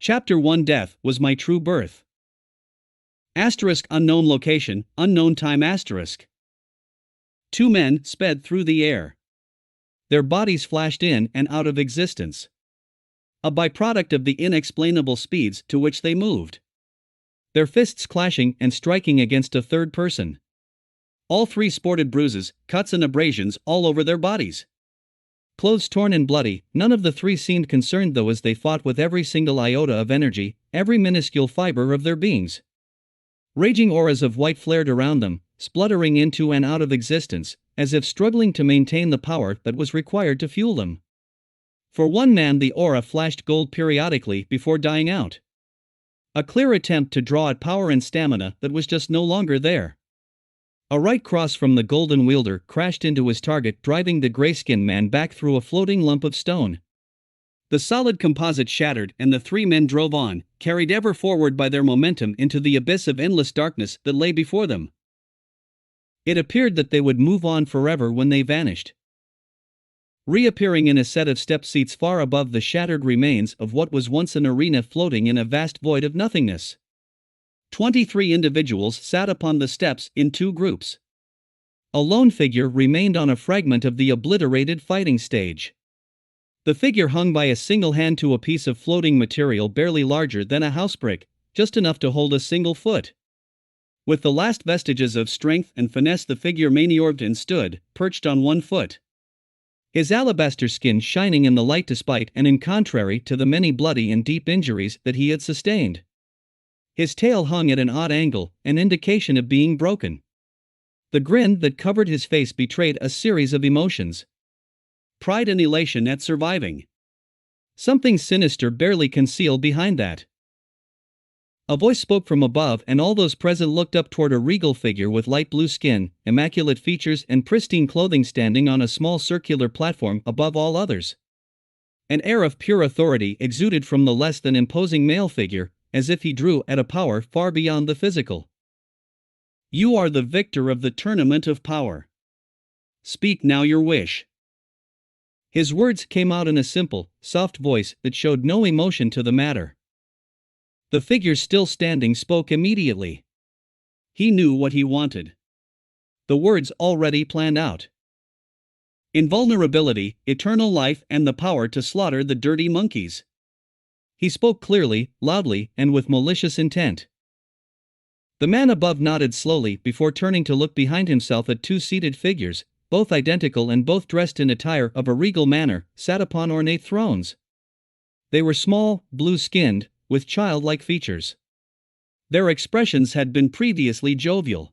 Chapter 1 Death was my true birth. Asterisk unknown location, unknown time asterisk. Two men sped through the air. Their bodies flashed in and out of existence. A byproduct of the inexplainable speeds to which they moved. Their fists clashing and striking against a third person. All three sported bruises, cuts and abrasions all over their bodies. Clothes torn and bloody, none of the three seemed concerned though as they fought with every single iota of energy, every minuscule fiber of their beings. Raging auras of white flared around them, spluttering into and out of existence, as if struggling to maintain the power that was required to fuel them. For one man the aura flashed gold periodically before dying out. A clear attempt to draw at power and stamina that was just no longer there. A right cross from the golden wielder crashed into his target, driving the gray-skinned man back through a floating lump of stone. The solid composite shattered and the three men drove on, carried ever forward by their momentum into the abyss of endless darkness that lay before them. It appeared that they would move on forever when they vanished. Reappearing in a set of step seats far above the shattered remains of what was once an arena floating in a vast void of nothingness. 23 individuals sat upon the steps in two groups. A lone figure remained on a fragment of the obliterated fighting stage. The figure hung by a single hand to a piece of floating material barely larger than a house brick, just enough to hold a single foot. With the last vestiges of strength and finesse the figure maneuvered and stood, perched on one foot. His alabaster skin shining in the light despite and in contrary to the many bloody and deep injuries that he had sustained. His tail hung at an odd angle, an indication of being broken. The grin that covered his face betrayed a series of emotions. Pride and elation at surviving. Something sinister barely concealed behind that. A voice spoke from above and all those present looked up toward a regal figure with light blue skin, immaculate features and pristine clothing standing on a small circular platform above all others. An air of pure authority exuded from the less than imposing male figure, as if he drew at a power far beyond the physical. You are the victor of the tournament of power. Speak now your wish. His words came out in a simple, soft voice that showed no emotion to the matter. The figure still standing spoke immediately. He knew what he wanted. The words already planned out. Invulnerability, eternal life and the power to slaughter the dirty monkeys. He spoke clearly, loudly, and with malicious intent. The man above nodded slowly before turning to look behind himself at two seated figures, both identical and both dressed in attire of a regal manner, sat upon ornate thrones. They were small, blue-skinned, with childlike features. Their expressions had been previously jovial.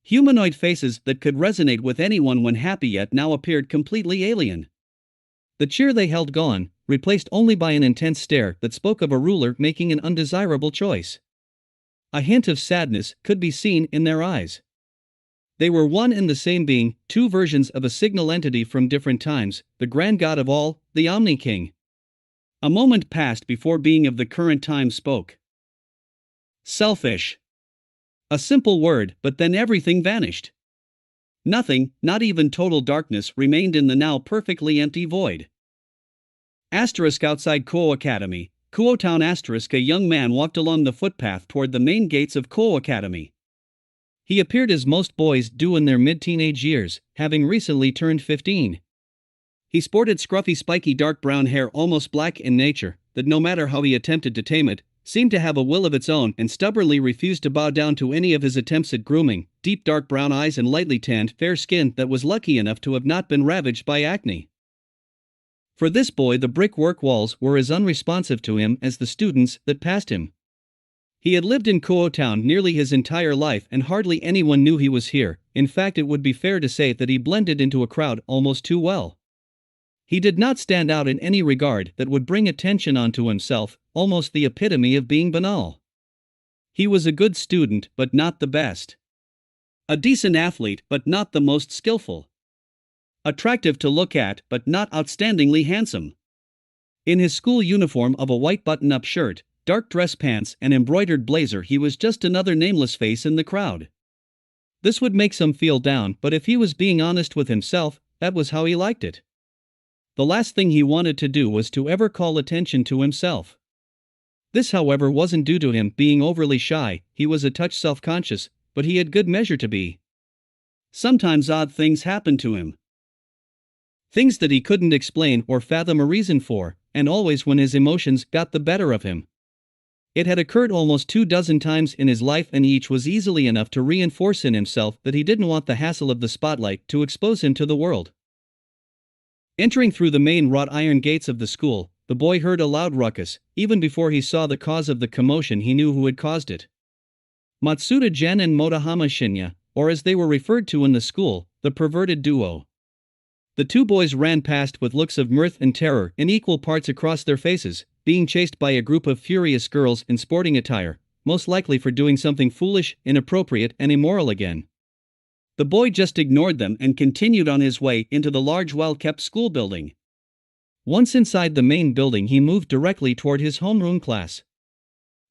Humanoid faces that could resonate with anyone when happy yet now appeared completely alien. The cheer they held gone, replaced only by an intense stare that spoke of a ruler making an undesirable choice. A hint of sadness could be seen in their eyes. They were one and the same being, two versions of a signal entity from different times, the grand god of all, the Omni-King. A moment passed before being of the current time spoke. Selfish. A simple word, but then everything vanished. Nothing, not even total darkness, remained in the now perfectly empty void. Asterisk outside Kuo Academy, Kuo Town asterisk. A young man walked along the footpath toward the main gates of Kuo Academy. He appeared as most boys do in their mid-teenage years, having recently turned 15. He sported scruffy spiky dark brown hair almost black in nature, that no matter how he attempted to tame it, seemed to have a will of its own and stubbornly refused to bow down to any of his attempts at grooming, deep dark brown eyes and lightly tanned fair skin that was lucky enough to have not been ravaged by acne. For this boy the brickwork walls were as unresponsive to him as the students that passed him. He had lived in Kuo Town nearly his entire life and hardly anyone knew he was here. In fact, it would be fair to say that he blended into a crowd almost too well. He did not stand out in any regard that would bring attention onto himself, almost the epitome of being banal. He was a good student but not the best. A decent athlete but not the most skillful. Attractive to look at but not outstandingly handsome. In his school uniform of a white button-up shirt, dark dress pants and embroidered blazer he was just another nameless face in the crowd. This would make some feel down, but if he was being honest with himself, that was how he liked it. The last thing he wanted to do was to ever call attention to himself. This, however, wasn't due to him being overly shy. He was a touch self-conscious, but he had good measure to be. Sometimes odd things happened to him. Things that he couldn't explain or fathom a reason for, and always when his emotions got the better of him. It had occurred almost 24 times in his life, and each was easily enough to reinforce in himself that he didn't want the hassle of the spotlight to expose him to the world. Entering through the main wrought iron gates of the school, the boy heard a loud ruckus. Even before he saw the cause of the commotion, he knew who had caused it. Matsuda Gen and Motahama Shinya, or as they were referred to in the school, the perverted duo. The two boys ran past with looks of mirth and terror in equal parts across their faces, being chased by a group of furious girls in sporting attire, most likely for doing something foolish, inappropriate, and immoral again. The boy just ignored them and continued on his way into the large, well-kept school building. Once inside the main building, he moved directly toward his homeroom class.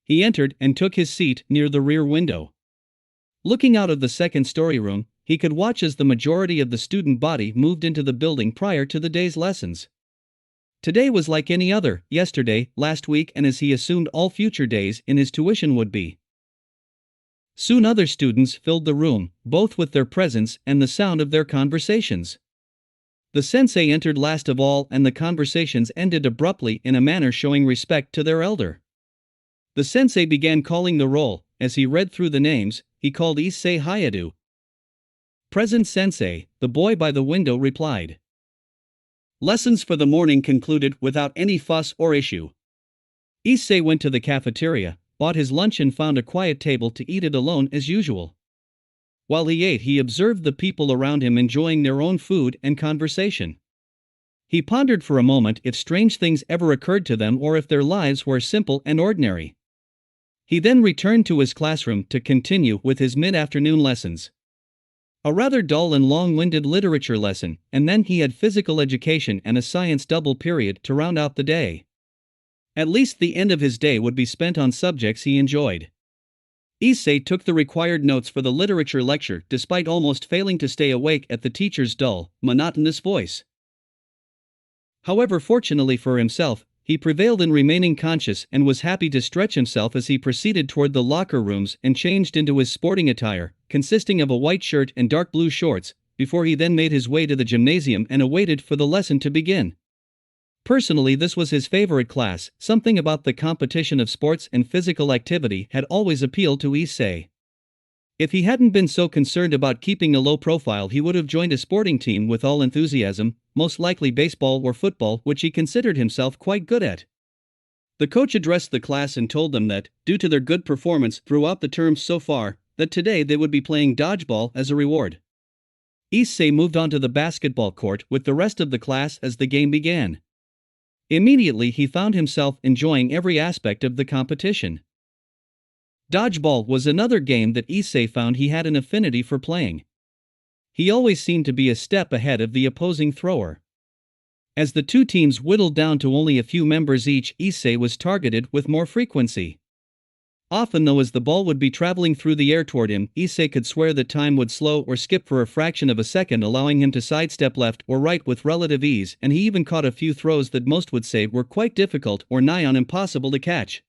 He entered and took his seat near the rear window. Looking out of the second-story room, he could watch as the majority of the student body moved into the building prior to the day's lessons. Today was like any other, yesterday, last week, and as he assumed all future days in his tuition would be. Soon other students filled the room, both with their presence and the sound of their conversations. The sensei entered last of all, and the conversations ended abruptly in a manner showing respect to their elder. The sensei began calling the roll. As he read through the names, he called Issei Hayadu. "Present, sensei," the boy by the window replied. Lessons for the morning concluded without any fuss or issue. Issei went to the cafeteria, bought his lunch, and found a quiet table to eat it alone as usual. While he ate, he observed the people around him enjoying their own food and conversation. He pondered for a moment if strange things ever occurred to them or if their lives were simple and ordinary. He then returned to his classroom to continue with his mid-afternoon lessons. A rather dull and long-winded literature lesson, and then he had physical education and a science double period to round out the day. At least the end of his day would be spent on subjects he enjoyed. Issei took the required notes for the literature lecture despite almost failing to stay awake at the teacher's dull, monotonous voice. However, fortunately for himself, he prevailed in remaining conscious and was happy to stretch himself as he proceeded toward the locker rooms and changed into his sporting attire, consisting of a white shirt and dark blue shorts, before he then made his way to the gymnasium and awaited for the lesson to begin. Personally, this was his favorite class. Something about the competition of sports and physical activity had always appealed to Issei. If he hadn't been so concerned about keeping a low profile, he would have joined a sporting team with all enthusiasm, most likely baseball or football, which he considered himself quite good at. The coach addressed the class and told them that, due to their good performance throughout the term so far, that today they would be playing dodgeball as a reward. Issei moved onto the basketball court with the rest of the class as the game began. Immediately he found himself enjoying every aspect of the competition. Dodgeball was another game that Issei found he had an affinity for playing. He always seemed to be a step ahead of the opposing thrower. As the two teams whittled down to only a few members each, Issei was targeted with more frequency. Often though, as the ball would be traveling through the air toward him, Issei could swear that time would slow or skip for a fraction of a second, allowing him to sidestep left or right with relative ease, and he even caught a few throws that most would say were quite difficult or nigh on impossible to catch.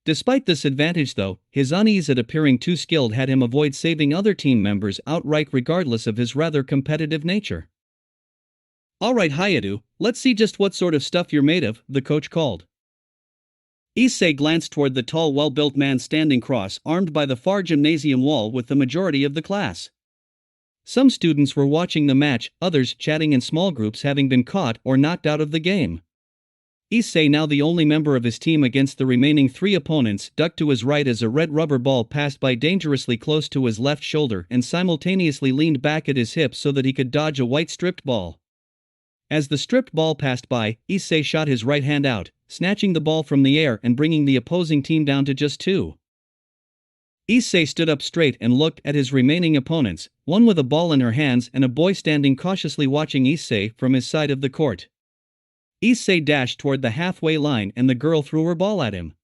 Despite this advantage though, his unease at appearing too skilled had him avoid saving other team members outright regardless of his rather competitive nature. "Alright Hayadu, let's see just what sort of stuff you're made of," the coach called. Issei glanced toward the tall, well-built man standing cross-armed by the far gymnasium wall with the majority of the class. Some students were watching the match, others chatting in small groups, having been caught or knocked out of the game. Issei, now the only member of his team against the remaining three opponents, ducked to his right as a red rubber ball passed by dangerously close to his left shoulder and simultaneously leaned back at his hip so that he could dodge a white stripped ball. As the stripped ball passed by, Issei shot his right hand out, snatching the ball from the air and bringing the opposing team down to just 2. Issei stood up straight and looked at his remaining opponents, one with a ball in her hands and a boy standing cautiously watching Issei from his side of the court. Issei dashed toward the halfway line and the girl threw her ball at him.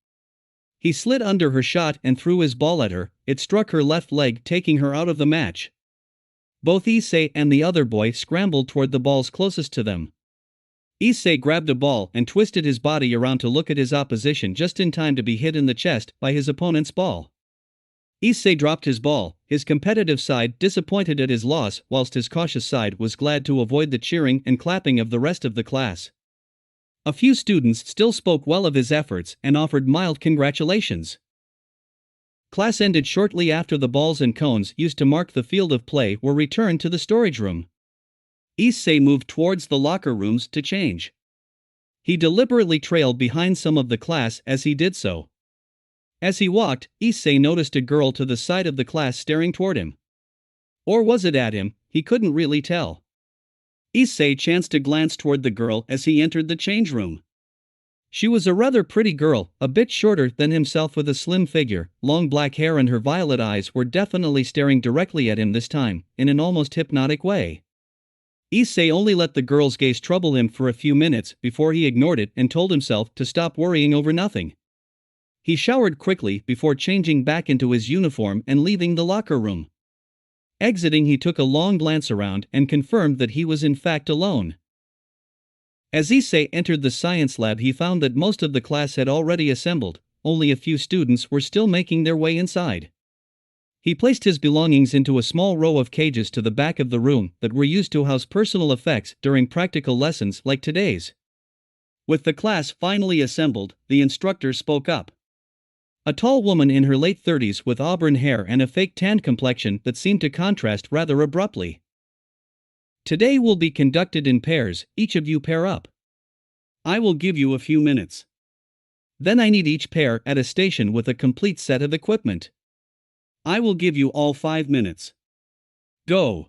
He slid under her shot and threw his ball at her. It struck her left leg, taking her out of the match. Both Issei and the other boy scrambled toward the balls closest to them. Issei grabbed a ball and twisted his body around to look at his opposition just in time to be hit in the chest by his opponent's ball. Issei dropped his ball, his competitive side disappointed at his loss whilst his cautious side was glad to avoid the cheering and clapping of the rest of the class. A few students still spoke well of his efforts and offered mild congratulations. Class ended shortly after the balls and cones used to mark the field of play were returned to the storage room. Issei moved towards the locker rooms to change. He deliberately trailed behind some of the class as he did so. As he walked, Issei noticed a girl to the side of the class staring toward him. Or was it at him? He couldn't really tell. Issei chanced to glance toward the girl as he entered the change room. She was a rather pretty girl, a bit shorter than himself with a slim figure, long black hair, and her violet eyes were definitely staring directly at him this time, in an almost hypnotic way. Issei only let the girl's gaze trouble him for a few minutes before he ignored it and told himself to stop worrying over nothing. He showered quickly before changing back into his uniform and leaving the locker room. Exiting, he took a long glance around and confirmed that he was in fact alone. As Issei entered the science lab, he found that most of the class had already assembled, only a few students were still making their way inside. He placed his belongings into a small row of cages to the back of the room that were used to house personal effects during practical lessons like today's. With the class finally assembled, the instructor spoke up. A tall woman in her late 30s with auburn hair and a fake tanned complexion that seemed to contrast rather abruptly. Today will be conducted in pairs, each of you pair up. I will give you a few minutes. Then I need each pair at a station with a complete set of equipment. I will give you all 5 minutes. Go.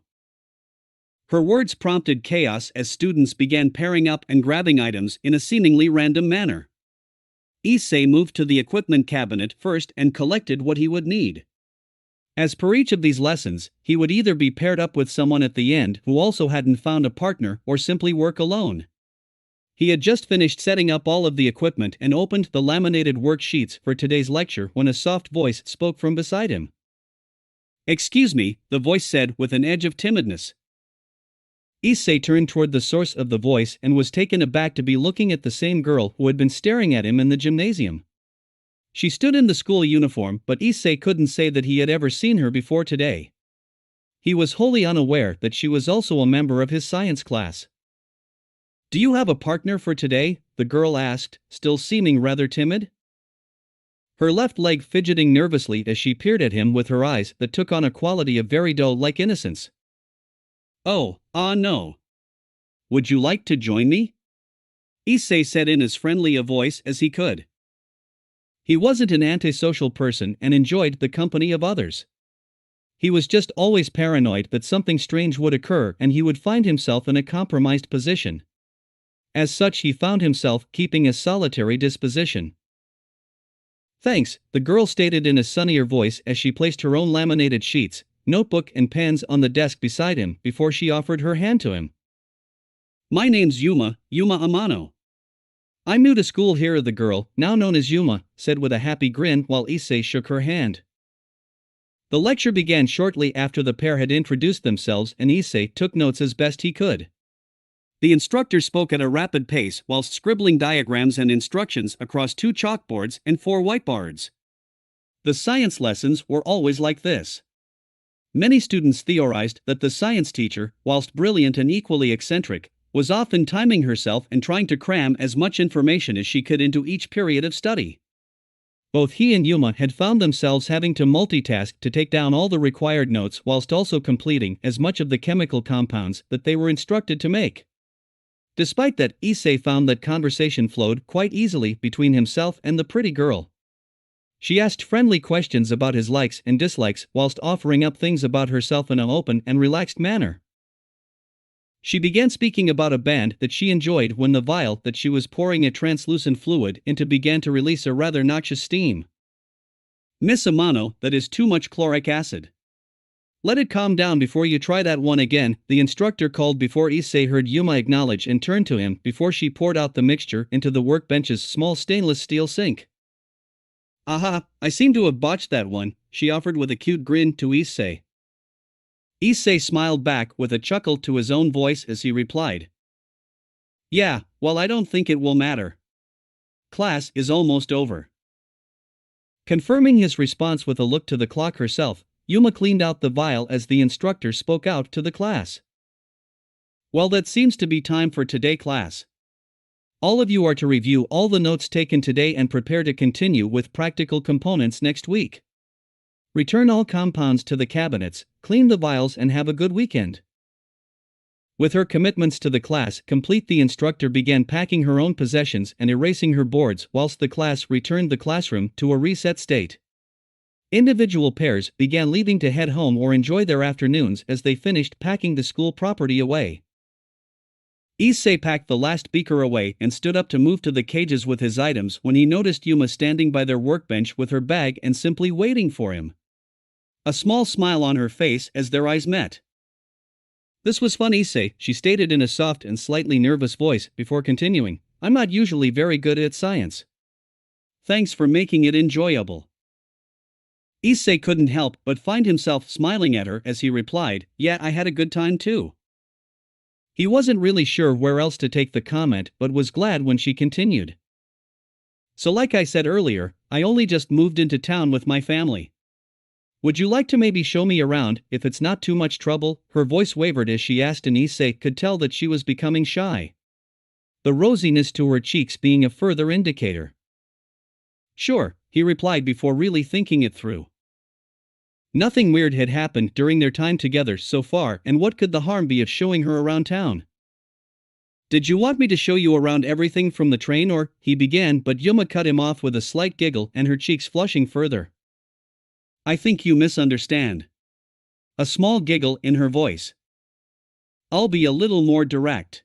Her words prompted chaos as students began pairing up and grabbing items in a seemingly random manner. Issei moved to the equipment cabinet first and collected what he would need. As per each of these lessons, he would either be paired up with someone at the end who also hadn't found a partner or simply work alone. He had just finished setting up all of the equipment and opened the laminated worksheets for today's lecture when a soft voice spoke from beside him. Excuse me, the voice said with an edge of timidness. Issei turned toward the source of the voice and was taken aback to be looking at the same girl who had been staring at him in the gymnasium. She stood in the school uniform, but Issei couldn't say that he had ever seen her before today. He was wholly unaware that she was also a member of his science class. Do you have a partner for today? The girl asked, still seeming rather timid. Her left leg fidgeting nervously as she peered at him with her eyes that took on a quality of very doe-like innocence. Oh, no. Would you like to join me? Issei said in as friendly a voice as he could. He wasn't an antisocial person and enjoyed the company of others. He was just always paranoid that something strange would occur and he would find himself in a compromised position. As such, he found himself keeping a solitary disposition. Thanks, the girl stated in a sunnier voice as she placed her own laminated sheets, notebook and pens on the desk beside him before she offered her hand to him. My name's Yuma Amano. I'm new to school here, the girl, now known as Yuma, said with a happy grin while Issei shook her hand. The lecture began shortly after the pair had introduced themselves and Issei took notes as best he could. The instructor spoke at a rapid pace whilst scribbling diagrams and instructions across 2 chalkboards and 4 whiteboards. The science lessons were always like this. Many students theorized that the science teacher, whilst brilliant and equally eccentric, was often timing herself and trying to cram as much information as she could into each period of study. Both he and Yuma had found themselves having to multitask to take down all the required notes whilst also completing as much of the chemical compounds that they were instructed to make. Despite that, Issei found that conversation flowed quite easily between himself and the pretty girl. She asked friendly questions about his likes and dislikes whilst offering up things about herself in an open and relaxed manner. She began speaking about a band that she enjoyed when the vial that she was pouring a translucent fluid into began to release a rather noxious steam. Miss Amano, that is too much chloric acid. Let it calm down before you try that one again, the instructor called before Issei heard Yuma acknowledge and turn to him before she poured out the mixture into the workbench's small stainless steel sink. Aha, I seem to have botched that one, she offered with a cute grin to Issei. Issei smiled back with a chuckle to his own voice as he replied. Yeah, Well, I don't think it will matter. Class is almost over. Confirming his response with a look to the clock herself, Yuma cleaned out the vial as the instructor spoke out to the class. Well, that seems to be time for today, class. All of you are to review all the notes taken today and prepare to continue with practical components next week. Return all compounds to the cabinets, clean the vials, and have a good weekend. With her commitments to the class complete, the instructor began packing her own possessions and erasing her boards whilst the class returned the classroom to a reset state. Individual pairs began leaving to head home or enjoy their afternoons as they finished packing the school property away. Issei packed the last beaker away and stood up to move to the cages with his items when he noticed Yuma standing by their workbench with her bag and simply waiting for him. A small smile on her face as their eyes met. "This was fun, Issei," she stated in a soft and slightly nervous voice before continuing. "I'm not usually very good at science. Thanks for making it enjoyable." Issei couldn't help but find himself smiling at her as he replied, "Yeah, I had a good time too." He wasn't really sure where else to take the comment but was glad when she continued. "So like I said earlier, I only just moved into town with my family. Would you like to maybe show me around, if it's not too much trouble?" Her voice wavered as she asked, and Issei could tell that she was becoming shy, the rosiness to her cheeks being a further indicator. "Sure," he replied before really thinking it through. Nothing weird had happened during their time together so far, and what could the harm be of showing her around town? "Did you want me to show you around everything from the train or?" he began, but Yuma cut him off with a slight giggle and her cheeks flushing further. "I think you misunderstand." A small giggle in her voice. "I'll be a little more direct.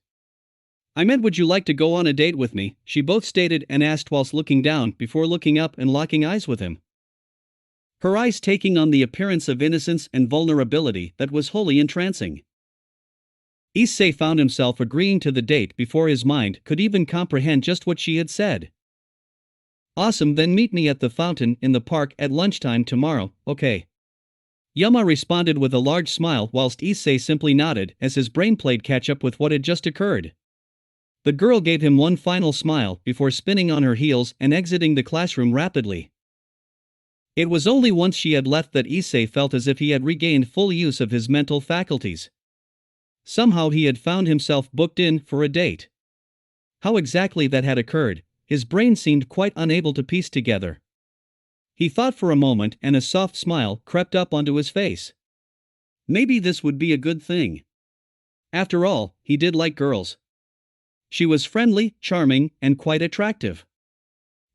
I meant, would you like to go on a date with me?" she both stated and asked whilst looking down before looking up and locking eyes with him. Her eyes taking on the appearance of innocence and vulnerability that was wholly entrancing. Issei found himself agreeing to the date before his mind could even comprehend just what she had said. "Awesome, then meet me at the fountain in the park at lunchtime tomorrow, okay?" Yuma responded with a large smile whilst Issei simply nodded as his brain played catch up with what had just occurred. The girl gave him one final smile before spinning on her heels and exiting the classroom rapidly. It was only once she had left that Issei felt as if he had regained full use of his mental faculties. Somehow he had found himself booked in for a date. How exactly that had occurred, his brain seemed quite unable to piece together. He thought for a moment and a soft smile crept up onto his face. Maybe this would be a good thing. After all, he did like girls. She was friendly, charming, and quite attractive.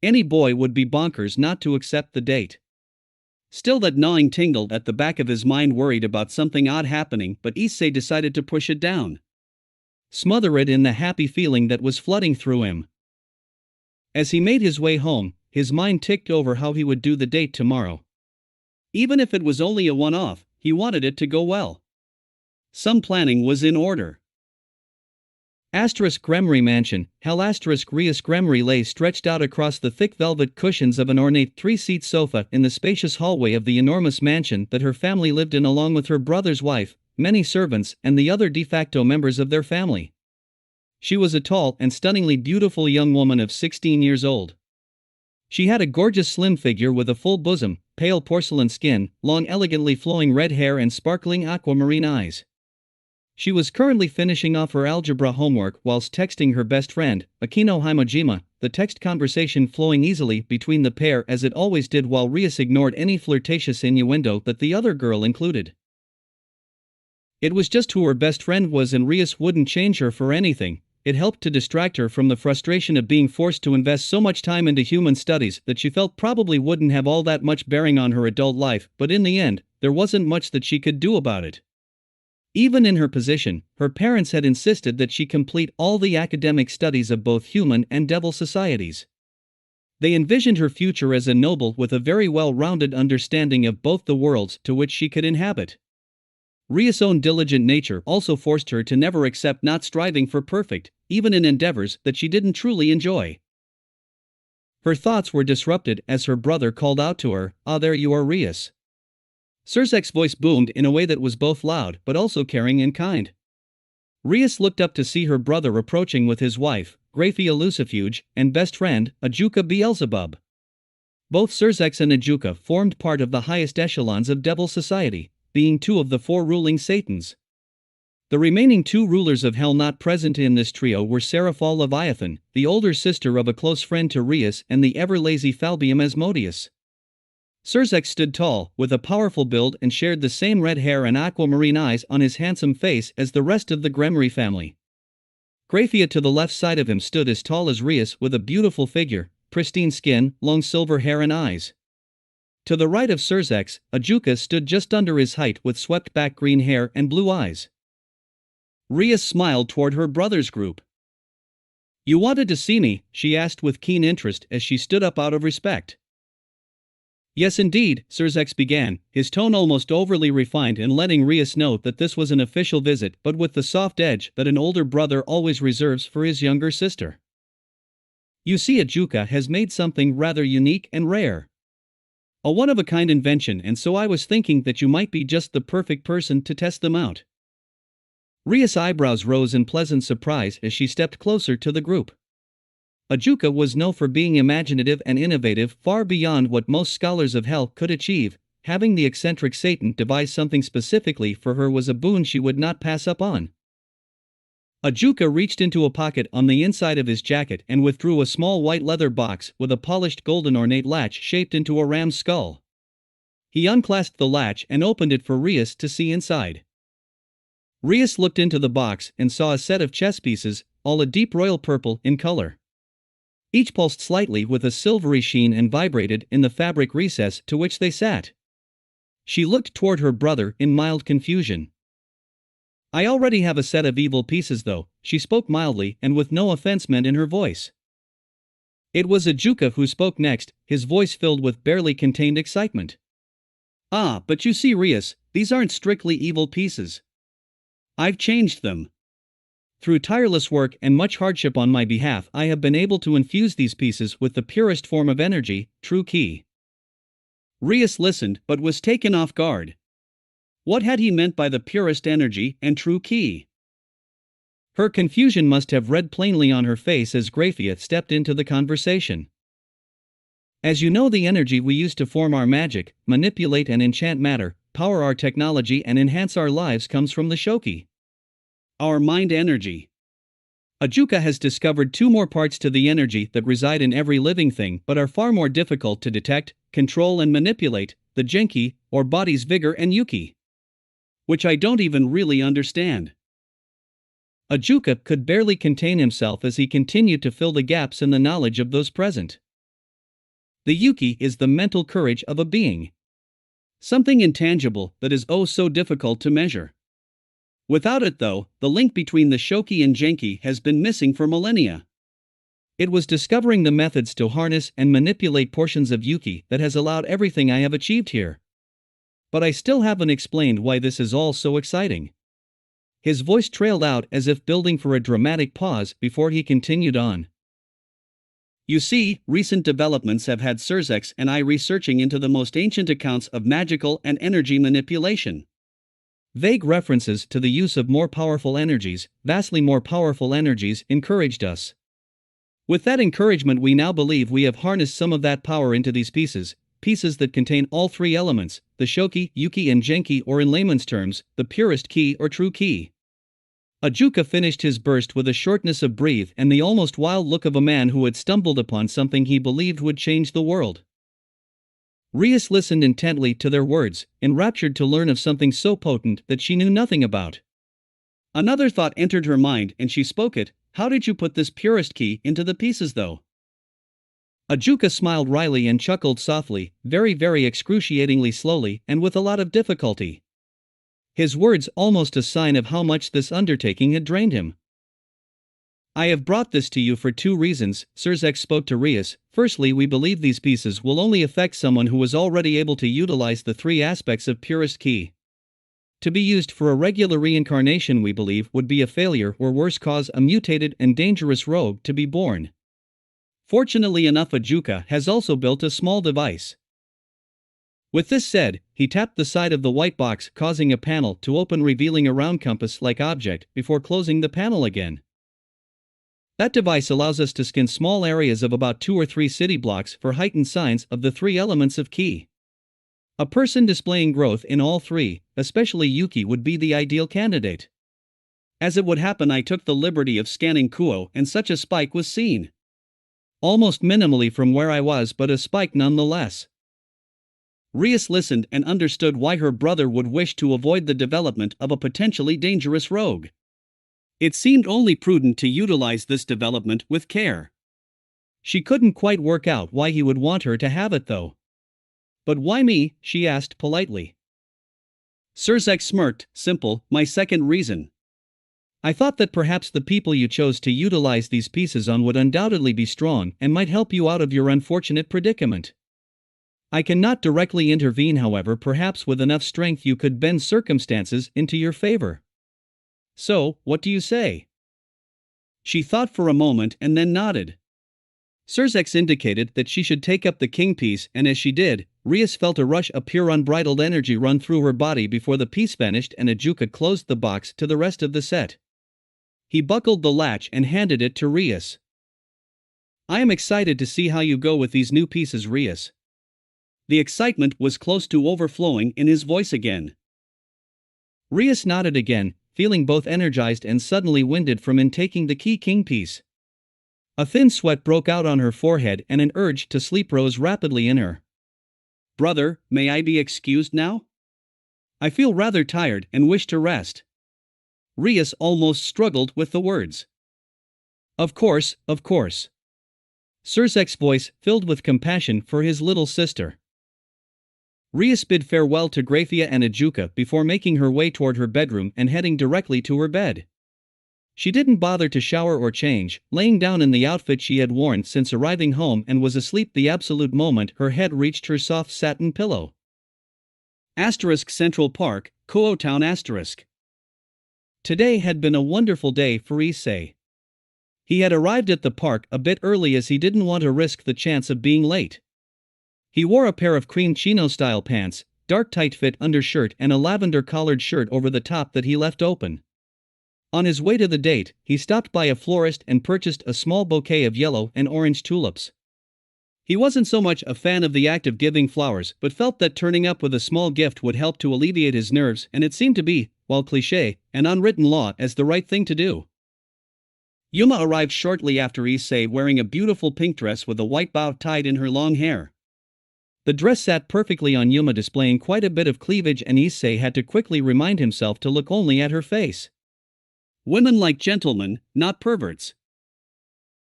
Any boy would be bonkers not to accept the date. Still, that gnawing tingled at the back of his mind, worried about something odd happening, but Issei decided to push it down. Smother it in the happy feeling that was flooding through him. As he made his way home, his mind ticked over how he would do the date tomorrow. Even if it was only a one-off, he wanted it to go well. Some planning was in order. Gremory Mansion, Hell Rias Gremory lay stretched out across the thick velvet cushions of an ornate three-seat sofa in the spacious hallway of the enormous mansion that her family lived in, along with her brother's wife, many servants, and the other de facto members of their family. She was a tall and stunningly beautiful young woman of 16 years old. She had a gorgeous slim figure with a full bosom, pale porcelain skin, long elegantly flowing red hair and sparkling aquamarine eyes. She was currently finishing off her algebra homework whilst texting her best friend, Akino Himojima, the text conversation flowing easily between the pair as it always did, while Rias ignored any flirtatious innuendo that the other girl included. It was just who her best friend was, and Rias wouldn't change her for anything. It helped to distract her from the frustration of being forced to invest so much time into human studies that she felt probably wouldn't have all that much bearing on her adult life, but in the end, there wasn't much that she could do about it. Even in her position, her parents had insisted that she complete all the academic studies of both human and devil societies. They envisioned her future as a noble with a very well-rounded understanding of both the worlds to which she could inhabit. Rias' own diligent nature also forced her to never accept not striving for perfect, even in endeavors that she didn't truly enjoy. Her thoughts were disrupted as her brother called out to her, "Ah, there you are, Rias." Surzek's voice boomed in a way that was both loud but also caring and kind. Rias looked up to see her brother approaching with his wife, Graphia Lucifuge, and best friend, Ajuka Beelzebub. Both Surzex and Ajuka formed part of the highest echelons of Devil Society, being two of the four ruling Satans. The remaining two rulers of Hell not present in this trio were Seraphal Leviathan, the older sister of a close friend to Rias, and the ever-lazy Falbium Asmodeus. Surzex stood tall, with a powerful build, and shared the same red hair and aquamarine eyes on his handsome face as the rest of the Gremory family. Graphia to the left side of him stood as tall as Rias, with a beautiful figure, pristine skin, long silver hair and eyes. To the right of Surzex, Ajuka stood just under his height with swept-back green hair and blue eyes. Rias smiled toward her brother's group. "You wanted to see me?" she asked with keen interest as she stood up out of respect. "Yes indeed," Surzex began, his tone almost overly refined and letting Rias know that this was an official visit, but with the soft edge that an older brother always reserves for his younger sister. "You see, Ajuka has made something rather unique and rare. A one-of-a-kind invention, and so I was thinking that you might be just the perfect person to test them out." Rias' eyebrows rose in pleasant surprise as she stepped closer to the group. Ajuka was known for being imaginative and innovative far beyond what most scholars of Hell could achieve. Having the eccentric Satan devise something specifically for her was a boon she would not pass up on. Ajuka reached into a pocket on the inside of his jacket and withdrew a small white leather box with a polished golden ornate latch shaped into a ram's skull. He unclasped the latch and opened it for Rias to see inside. Rias looked into the box and saw a set of chess pieces, all a deep royal purple in color. Each pulsed slightly with a silvery sheen and vibrated in the fabric recess to which they sat. She looked toward her brother in mild confusion. "I already have a set of evil pieces though," she spoke mildly and with no offense meant in her voice. It was Ajuka who spoke next, his voice filled with barely contained excitement. "Ah, but you see, Rias, these aren't strictly evil pieces. I've changed them. Through tireless work and much hardship on my behalf, I have been able to infuse these pieces with the purest form of energy, true ki." Rias listened but was taken off guard. What had he meant by the purest energy and true ki? Her confusion must have read plainly on her face as Graphia stepped into the conversation. "As you know, the energy we use to form our magic, manipulate and enchant matter, power our technology and enhance our lives comes from the Shoki. Our mind energy. Ajuka has discovered two more parts to the energy that reside in every living thing but are far more difficult to detect, control and manipulate, the Genki, or body's vigor, and Yuki. Which I don't even really understand." Ajuka could barely contain himself as he continued to fill the gaps in the knowledge of those present. The Yuki is the mental courage of a being. Something intangible that is oh so difficult to measure. Without it though, the link between the Shoki and Genki has been missing for millennia. It was discovering the methods to harness and manipulate portions of Yuki that has allowed everything I have achieved here. But I still haven't explained why this is all so exciting. His voice trailed out as if building for a dramatic pause before he continued on. "You see, recent developments have had Surzex and I researching into the most ancient accounts of magical and energy manipulation. Vague references to the use of more powerful energies, vastly more powerful energies, encouraged us. With that encouragement we now believe we have harnessed some of that power into these pieces that contain all three elements, the Shoki, Yuki and Genki, or in layman's terms, the purest ki or true ki." Ajuka finished his burst with a shortness of breath and the almost wild look of a man who had stumbled upon something he believed would change the world. Rias listened intently to their words, enraptured to learn of something so potent that she knew nothing about. Another thought entered her mind and she spoke it. "How did you put this purest ki into the pieces though?" Ajuka smiled wryly and chuckled softly, very excruciatingly slowly and with a lot of difficulty. His words almost a sign of how much this undertaking had drained him. "I have brought this to you for two reasons," Surzex spoke to Rias. "Firstly, we believe these pieces will only affect someone who is already able to utilize the three aspects of purest ki. To be used for a regular reincarnation we believe would be a failure or worse cause a mutated and dangerous rogue to be born. Fortunately enough, Ajuka has also built a small device." With this said, he tapped the side of the white box, causing a panel to open, revealing a round compass-like object before closing the panel again. That device allows us to scan small areas of about 2 or 3 city blocks for heightened signs of the 3 elements of ki. A person displaying growth in all 3, especially Yuki, would be the ideal candidate. As it would happen, I took the liberty of scanning Kuo, and such a spike was seen. Almost minimally from where I was, but a spike nonetheless. Rias listened and understood why her brother would wish to avoid the development of a potentially dangerous rogue. It seemed only prudent to utilize this development with care. She couldn't quite work out why he would want her to have it though. But why me? She asked politely. Surzek smirked. Simple, my second reason. I thought that perhaps the people you chose to utilize these pieces on would undoubtedly be strong and might help you out of your unfortunate predicament. I cannot directly intervene, however, perhaps with enough strength you could bend circumstances into your favor. So, what do you say? She thought for a moment and then nodded. Surzek indicated that she should take up the king piece, and as she did, Rias felt a rush of pure unbridled energy run through her body before the piece vanished and Ajuka closed the box to the rest of the set. He buckled the latch and handed it to Rias. I am excited to see how you go with these new pieces, Rias. The excitement was close to overflowing in his voice again. Rias nodded again, feeling both energized and suddenly winded from intaking the key king piece. A thin sweat broke out on her forehead and an urge to sleep rose rapidly in her. Brother, may I be excused now? I feel rather tired and wish to rest. Rias almost struggled with the words. Of course, of course. Surzek's voice filled with compassion for his little sister. Rias bid farewell to Grafia and Ajuka before making her way toward her bedroom and heading directly to her bed. She didn't bother to shower or change, laying down in the outfit she had worn since arriving home and was asleep the absolute moment her head reached her soft satin pillow. Central Park, Kuo Town. Today had been a wonderful day for Issei. He had arrived at the park a bit early as he didn't want to risk the chance of being late. He wore a pair of cream chino-style pants, dark tight-fit undershirt and a lavender-collared shirt over the top that he left open. On his way to the date, he stopped by a florist and purchased a small bouquet of yellow and orange tulips. He wasn't so much a fan of the act of giving flowers but felt that turning up with a small gift would help to alleviate his nerves, and it seemed to be, while cliché, an unwritten law, as the right thing to do. Yuma arrived shortly after Issei, wearing a beautiful pink dress with a white bow tied in her long hair. The dress sat perfectly on Yuma, displaying quite a bit of cleavage, and Issei had to quickly remind himself to look only at her face. Women like gentlemen, not perverts.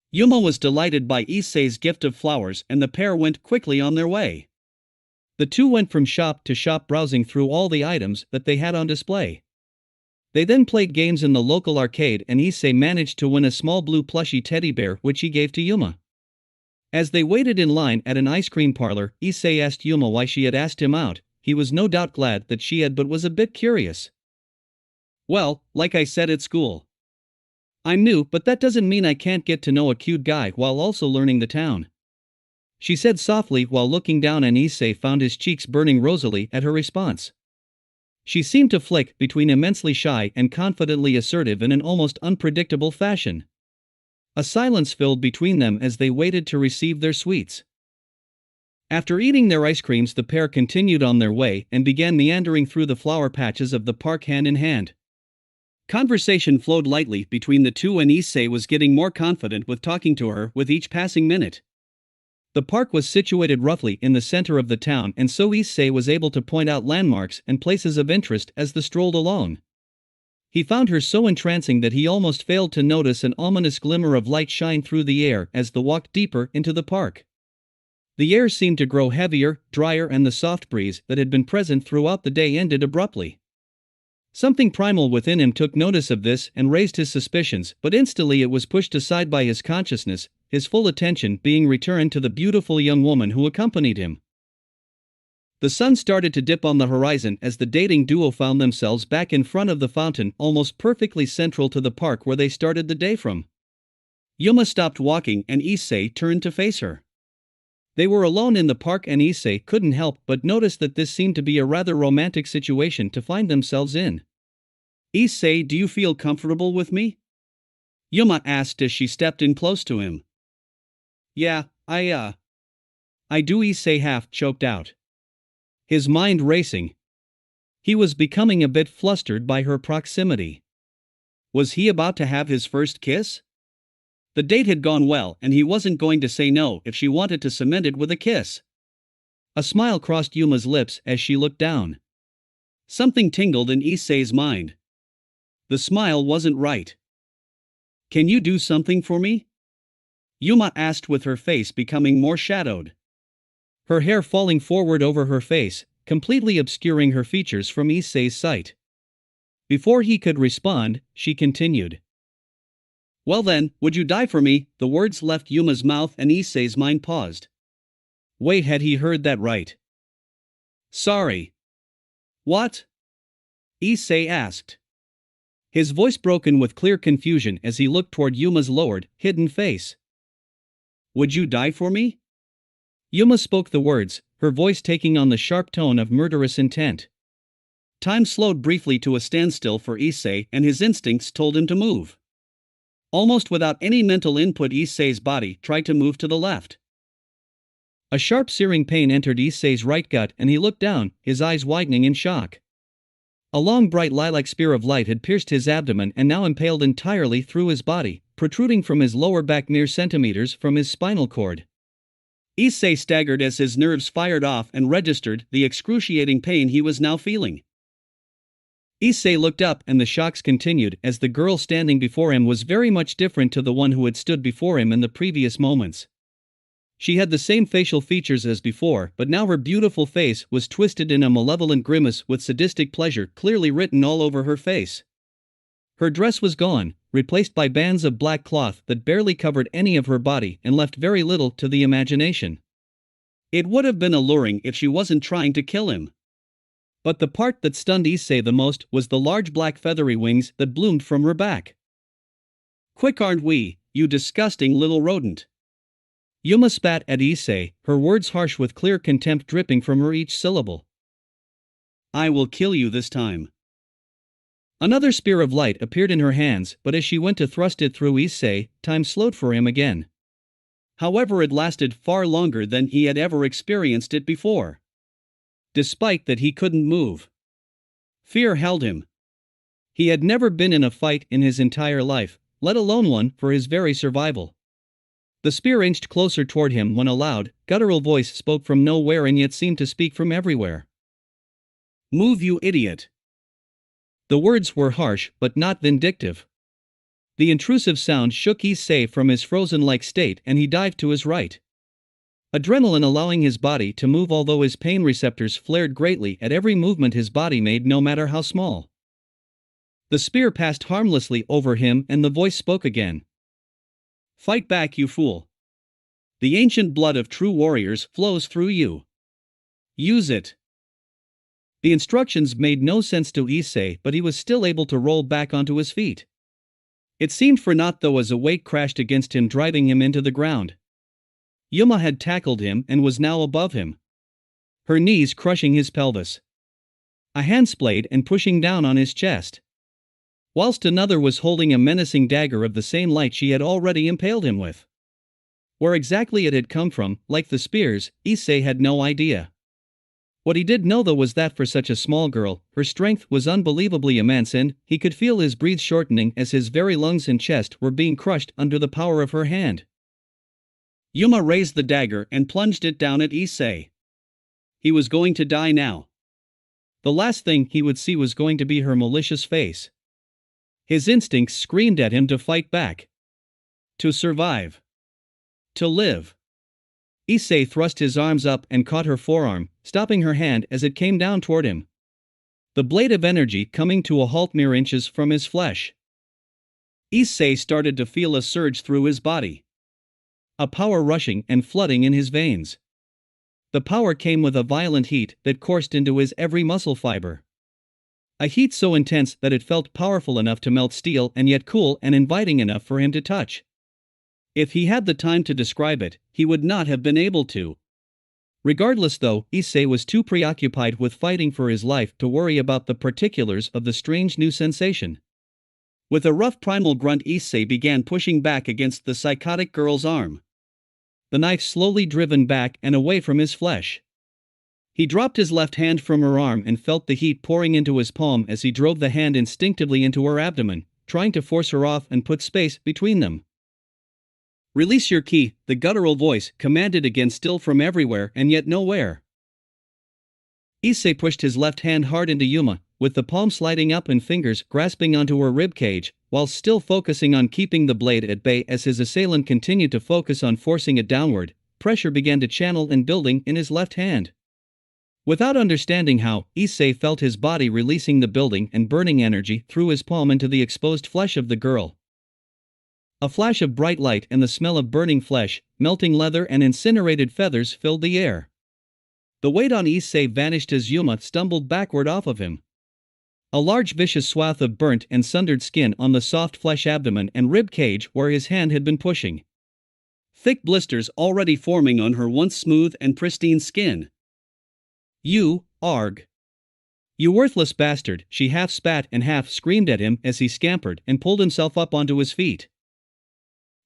Yuma was delighted by Issei's gift of flowers and the pair went quickly on their way. The two went from shop to shop, browsing through all the items that they had on display. They then played games in the local arcade and Issei managed to win a small blue plushy teddy bear which he gave to Yuma. As they waited in line at an ice cream parlor, Issei asked Yuma why she had asked him out. He was no doubt glad that she had, but was a bit curious. Well, like I said at school. I'm new, but that doesn't mean I can't get to know a cute guy while also learning the town. She said softly while looking down, and Issei found his cheeks burning rosily at her response. She seemed to flick between immensely shy and confidently assertive in an almost unpredictable fashion. A silence filled between them as they waited to receive their sweets. After eating their ice creams, the pair continued on their way and began meandering through the flower patches of the park hand in hand. Conversation flowed lightly between the two and Issei was getting more confident with talking to her with each passing minute. The park was situated roughly in the center of the town, and so Issei was able to point out landmarks and places of interest as they strolled along. He found her so entrancing that he almost failed to notice an ominous glimmer of light shine through the air as they walked deeper into the park. The air seemed to grow heavier, drier, and the soft breeze that had been present throughout the day ended abruptly. Something primal within him took notice of this and raised his suspicions, but instantly it was pushed aside by his consciousness, his full attention being returned to the beautiful young woman who accompanied him. The sun started to dip on the horizon as the dating duo found themselves back in front of the fountain, almost perfectly central to the park where they started the day from. Yuma stopped walking and Issei turned to face her. They were alone in the park and Issei couldn't help but notice that this seemed to be a rather romantic situation to find themselves in. Issei, do you feel comfortable with me? Yuma asked as she stepped in close to him. Yeah, I do, Issei half choked out. His mind racing. He was becoming a bit flustered by her proximity. Was he about to have his first kiss? The date had gone well and he wasn't going to say no if she wanted to cement it with a kiss. A smile crossed Yuma's lips as she looked down. Something tingled in Issei's mind. The smile wasn't right. Can you do something for me? Yuma asked with her face becoming more shadowed. Her hair falling forward over her face, completely obscuring her features from Issei's sight. Before he could respond, she continued. Well then, would you die for me? The words left Yuma's mouth and Issei's mind paused. Wait, had he heard that right? Sorry. What? Issei asked. His voice broken with clear confusion as he looked toward Yuma's lowered, hidden face. Would you die for me? Yuma spoke the words, her voice taking on the sharp tone of murderous intent. Time slowed briefly to a standstill for Issei and his instincts told him to move. Almost without any mental input, Issei's body tried to move to the left. A sharp searing pain entered Issei's right gut and he looked down, his eyes widening in shock. A long bright lilac spear of light had pierced his abdomen and now impaled entirely through his body, protruding from his lower back mere centimeters from his spinal cord. Issei staggered as his nerves fired off and registered the excruciating pain he was now feeling. Issei looked up and the shocks continued as the girl standing before him was very much different to the one who had stood before him in the previous moments. She had the same facial features as before, but now her beautiful face was twisted in a malevolent grimace with sadistic pleasure clearly written all over her face. Her dress was gone, replaced by bands of black cloth that barely covered any of her body and left very little to the imagination. It would have been alluring if she wasn't trying to kill him. But the part that stunned Issei the most was the large black feathery wings that bloomed from her back. Quick, aren't we, you disgusting little rodent? Yuma spat at Issei, her words harsh with clear contempt dripping from her each syllable. I will kill you this time. Another spear of light appeared in her hands, but as she went to thrust it through Issei, time slowed for him again. However, it lasted far longer than he had ever experienced it before. Despite that, he couldn't move. Fear held him. He had never been in a fight in his entire life, let alone one for his very survival. The spear inched closer toward him when a loud, guttural voice spoke from nowhere and yet seemed to speak from everywhere. Move, you idiot. The words were harsh but not vindictive. The intrusive sound shook Issei from his frozen-like state and he dived to his right. Adrenaline allowing his body to move, although his pain receptors flared greatly at every movement his body made, no matter how small. The spear passed harmlessly over him and the voice spoke again. Fight back, you fool. The ancient blood of true warriors flows through you. Use it. The instructions made no sense to Issei, but he was still able to roll back onto his feet. It seemed for naught though as a weight crashed against him, driving him into the ground. Yuma had tackled him and was now above him. Her knees crushing his pelvis. A hand splayed and pushing down on his chest. Whilst another was holding a menacing dagger of the same light she had already impaled him with. Where exactly it had come from, like the spears, Issei had no idea. What he did know though was that for such a small girl, her strength was unbelievably immense and he could feel his breath shortening as his very lungs and chest were being crushed under the power of her hand. Yuma raised the dagger and plunged it down at Issei. He was going to die now. The last thing he would see was going to be her malicious face. His instincts screamed at him to fight back. To survive. To live. Issei thrust his arms up and caught her forearm, stopping her hand as it came down toward him. The blade of energy coming to a halt mere inches from his flesh. Issei started to feel a surge through his body. A power rushing and flooding in his veins. The power came with a violent heat that coursed into his every muscle fiber. A heat so intense that it felt powerful enough to melt steel and yet cool and inviting enough for him to touch. If he had the time to describe it, he would not have been able to. Regardless though, Issei was too preoccupied with fighting for his life to worry about the particulars of the strange new sensation. With a rough primal grunt, Issei began pushing back against the psychotic girl's arm. The knife slowly driven back and away from his flesh. He dropped his left hand from her arm and felt the heat pouring into his palm as he drove the hand instinctively into her abdomen, trying to force her off and put space between them. "Release your ki," the guttural voice commanded again, still from everywhere and yet nowhere. Issei pushed his left hand hard into Yuma, with the palm sliding up and fingers grasping onto her ribcage, while still focusing on keeping the blade at bay. As his assailant continued to focus on forcing it downward, pressure began to channel and building in his left hand. Without understanding how, Issei felt his body releasing the building and burning energy through his palm into the exposed flesh of the girl. A flash of bright light and the smell of burning flesh, melting leather and incinerated feathers filled the air. The weight on Issei vanished as Yuma stumbled backward off of him. A large vicious swath of burnt and sundered skin on the soft flesh abdomen and rib cage where his hand had been pushing. Thick blisters already forming on her once smooth and pristine skin. "You, Arg. You worthless bastard," she half spat and half screamed at him as he scampered and pulled himself up onto his feet.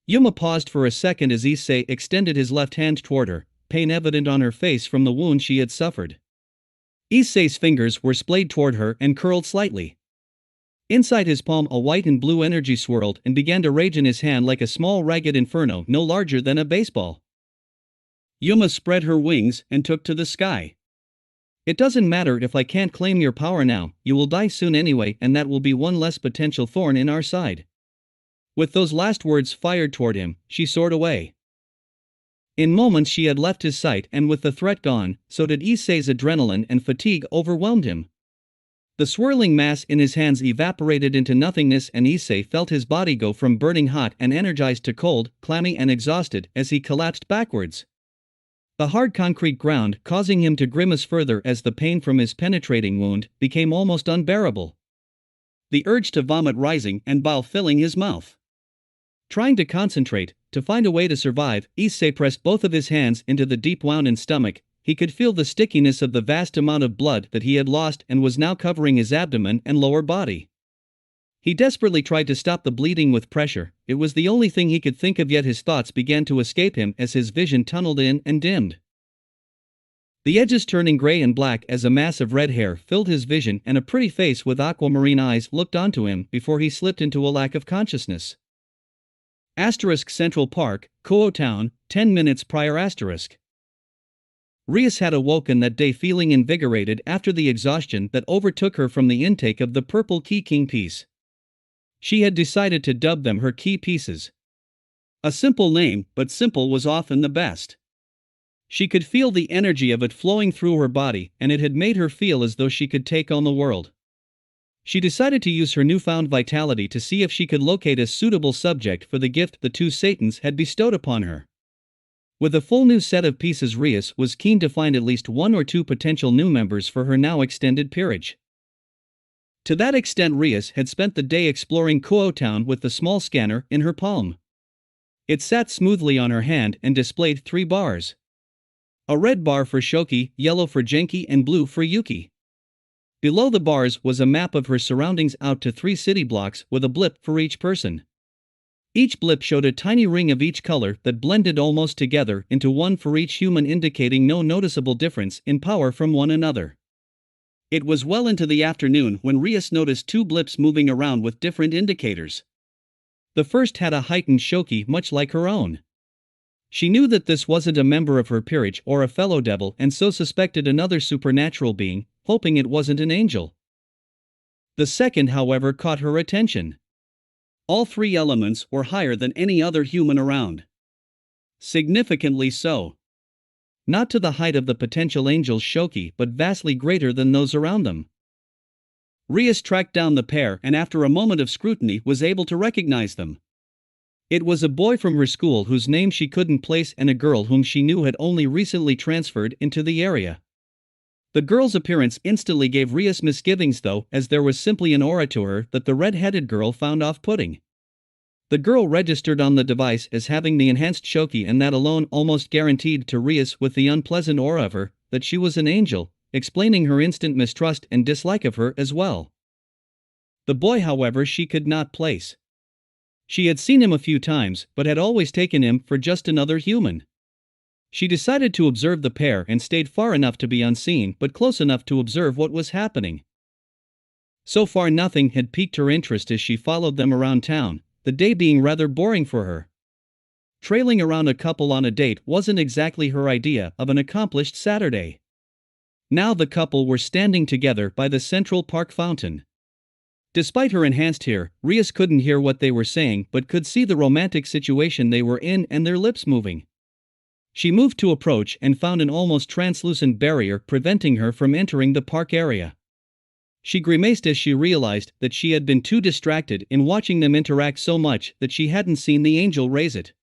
Yuma paused for a second as Issei extended his left hand toward her, pain evident on her face from the wound she had suffered. Issei's fingers were splayed toward her and curled slightly. Inside his palm a white and blue energy swirled and began to rage in his hand like a small ragged inferno no larger than a baseball. Yuma spread her wings and took to the sky. "It doesn't matter if I can't claim your power now, you will die soon anyway, and that will be one less potential thorn in our side." With those last words fired toward him, she soared away. In moments she had left his sight, and with the threat gone, so did Issei's adrenaline, and fatigue overwhelmed him. The swirling mass in his hands evaporated into nothingness, and Issei felt his body go from burning hot and energized to cold, clammy and exhausted as he collapsed backwards. The hard concrete ground causing him to grimace further as the pain from his penetrating wound became almost unbearable. The urge to vomit rising and bile filling his mouth. Trying to concentrate, to find a way to survive, Issei pressed both of his hands into the deep-wound stomach. He could feel the stickiness of the vast amount of blood that he had lost and was now covering his abdomen and lower body. He desperately tried to stop the bleeding with pressure. It was the only thing he could think of, yet his thoughts began to escape him as his vision tunneled in and dimmed. The edges turning gray and black as a mass of red hair filled his vision, and a pretty face with aquamarine eyes looked onto him before he slipped into a lack of consciousness. Central Park, Kuo Town, 10 minutes prior. Rias had awoken that day feeling invigorated after the exhaustion that overtook her from the intake of the purple key king piece. She had decided to dub them her key pieces. A simple name, but simple was often the best. She could feel the energy of it flowing through her body, and it had made her feel as though she could take on the world. She decided to use her newfound vitality to see if she could locate a suitable subject for the gift the two Satans had bestowed upon her. With a full new set of pieces, Rias was keen to find at least one or two potential new members for her now extended peerage. To that extent, Rias had spent the day exploring Kuo Town with the small scanner in her palm. It sat smoothly on her hand and displayed 3 bars. A red bar for Shoki, yellow for Genki and blue for Yuki. Below the bars was a map of her surroundings out to 3 city blocks with a blip for each person. Each blip showed a tiny ring of each color that blended almost together into one for each human, indicating no noticeable difference in power from one another. It was well into the afternoon when Rias noticed 2 blips moving around with different indicators. The first had a heightened Shoki much like her own. She knew that this wasn't a member of her peerage or a fellow devil, and so suspected another supernatural being, hoping it wasn't an angel. The second, however, caught her attention. All 3 elements were higher than any other human around. Significantly so. Not to the height of the potential angel's Shoki, but vastly greater than those around them. Rias tracked down the pair and after a moment of scrutiny was able to recognize them. It was a boy from her school whose name she couldn't place and a girl whom she knew had only recently transferred into the area. The girl's appearance instantly gave Rias misgivings though, as there was simply an aura to her that the red-headed girl found off-putting. The girl registered on the device as having the enhanced Shoki, and that alone almost guaranteed to Rias with the unpleasant aura of her that she was an angel, explaining her instant mistrust and dislike of her as well. The boy, however, she could not place. She had seen him a few times, but had always taken him for just another human. She decided to observe the pair and stayed far enough to be unseen but close enough to observe what was happening. So far nothing had piqued her interest as she followed them around town, the day being rather boring for her. Trailing around a couple on a date wasn't exactly her idea of an accomplished Saturday. Now the couple were standing together by the Central Park fountain. Despite her enhanced hair, Rias couldn't hear what they were saying but could see the romantic situation they were in and their lips moving. She moved to approach and found an almost translucent barrier preventing her from entering the park area. She grimaced as she realized that she had been too distracted in watching them interact so much that she hadn't seen the angel raise it.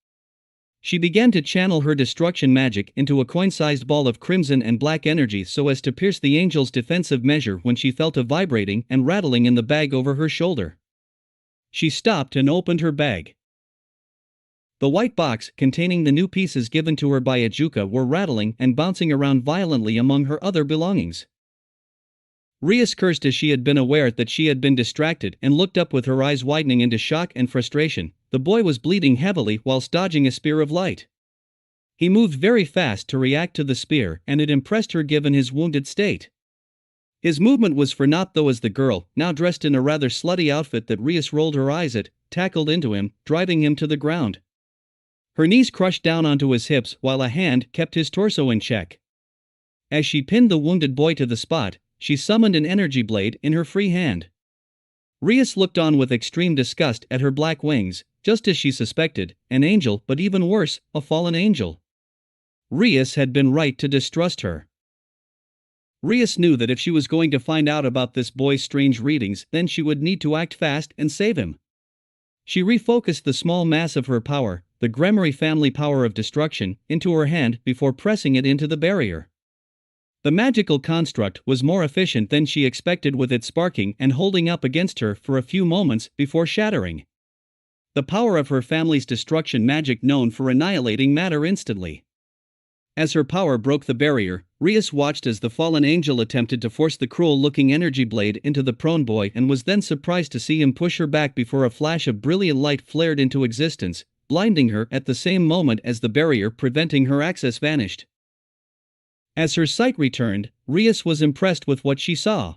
She began to channel her destruction magic into a coin-sized ball of crimson and black energy so as to pierce the angel's defensive measure when she felt a vibrating and rattling in the bag over her shoulder. She stopped and opened her bag. The white box containing the new pieces given to her by Ajuka were rattling and bouncing around violently among her other belongings. Rias cursed as she had been aware that she had been distracted and looked up with her eyes widening into shock and frustration. The boy was bleeding heavily whilst dodging a spear of light. He moved very fast to react to the spear, and it impressed her given his wounded state. His movement was for naught though as the girl, now dressed in a rather slutty outfit that Rias rolled her eyes at, tackled into him, driving him to the ground. Her knees crushed down onto his hips while a hand kept his torso in check. As she pinned the wounded boy to the spot, she summoned an energy blade in her free hand. Rias looked on with extreme disgust at her black wings, just as she suspected, an angel, but even worse, a fallen angel. Rias had been right to distrust her. Rias knew that if she was going to find out about this boy's strange readings, then she would need to act fast and save him. She refocused the small mass of her power, the Gremory family power of destruction, into her hand before pressing it into the barrier. The magical construct was more efficient than she expected, with it sparking and holding up against her for a few moments before shattering. The power of her family's destruction magic known for annihilating matter instantly. As her power broke the barrier, Rias watched as the fallen angel attempted to force the cruel-looking energy blade into the prone boy and was then surprised to see him push her back before a flash of brilliant light flared into existence, blinding her at the same moment as the barrier preventing her access vanished. As her sight returned, Rias was impressed with what she saw.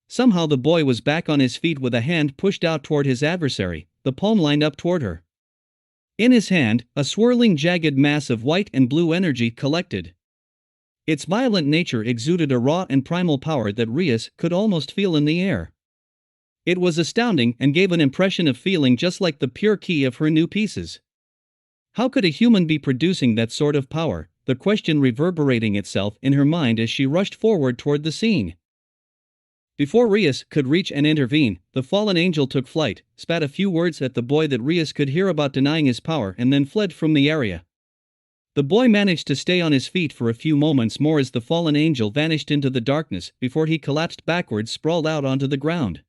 Somehow the boy was back on his feet with a hand pushed out toward his adversary, the palm lined up toward her. In his hand, a swirling jagged mass of white and blue energy collected. Its violent nature exuded a raw and primal power that Rias could almost feel in the air. It was astounding and gave an impression of feeling just like the pure ki of her new pieces. How could a human be producing that sort of power? The question reverberating itself in her mind as she rushed forward toward the scene. Before Rias could reach and intervene, the fallen angel took flight, spat a few words at the boy that Rias could hear about denying his power, and then fled from the area. The boy managed to stay on his feet for a few moments more as the fallen angel vanished into the darkness before he collapsed backwards, sprawled out onto the ground.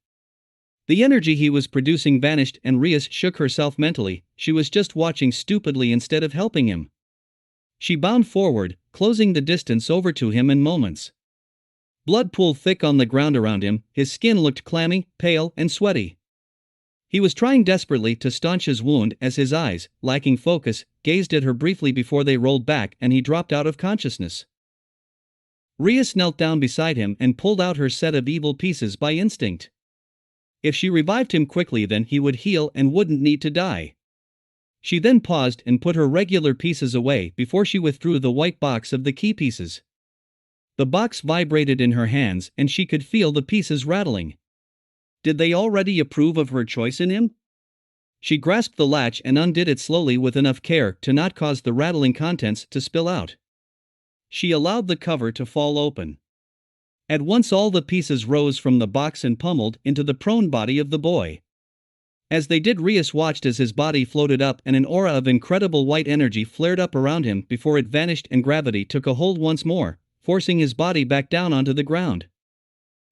The energy he was producing vanished and Rias shook herself mentally. She was just watching stupidly instead of helping him. She bounded forward, closing the distance over to him in moments. Blood pooled thick on the ground around him, his skin looked clammy, pale, and sweaty. He was trying desperately to staunch his wound as his eyes, lacking focus, gazed at her briefly before they rolled back and he dropped out of consciousness. Rias knelt down beside him and pulled out her set of evil pieces by instinct. If she revived him quickly, then he would heal and wouldn't need to die. She then paused and put her regular pieces away before she withdrew the white box of the key pieces. The box vibrated in her hands and she could feel the pieces rattling. Did they already approve of her choice in him? She grasped the latch and undid it slowly with enough care to not cause the rattling contents to spill out. She allowed the cover to fall open. At once all the pieces rose from the box and pummeled into the prone body of the boy. As they did, Rias watched as his body floated up and an aura of incredible white energy flared up around him before it vanished and gravity took a hold once more, forcing his body back down onto the ground.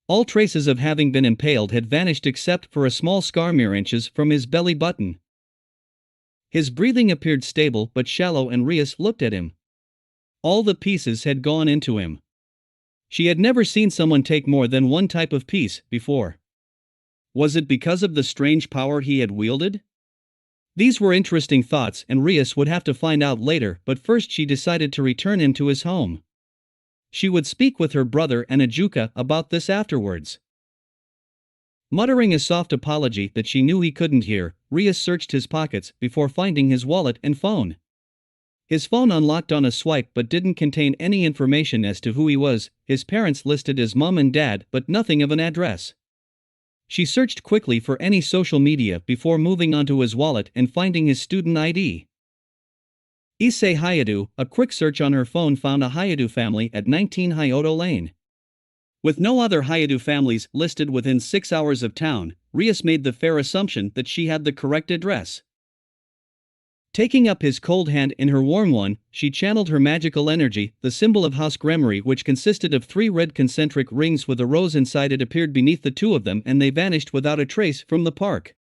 All traces of having been impaled had vanished except for a small scar mere inches from his belly button. His breathing appeared stable but shallow, and Rias looked at him. All the pieces had gone into him. She had never seen someone take more than one type of piece before. Was it because of the strange power he had wielded? These were interesting thoughts, and Rias would have to find out later, but first she decided to return him to his home. She would speak with her brother and Ajuka about this afterwards. Muttering a soft apology that she knew he couldn't hear, Rias searched his pockets before finding his wallet and phone. His phone unlocked on a swipe but didn't contain any information as to who he was, his parents listed as mom and dad but nothing of an address. She searched quickly for any social media before moving onto his wallet and finding his student ID. Issei Hayadu. A quick search on her phone found a Hayadu family at 19 Hyoto Lane. With no other Hayadu families listed within 6 hours of town, Rias made the fair assumption that she had the correct address. Taking up his cold hand in her warm one, she channeled her magical energy. The symbol of House Gremory, which consisted of 3 red concentric rings with a rose inside it, appeared beneath the 2 of them, and they vanished without a trace from the park.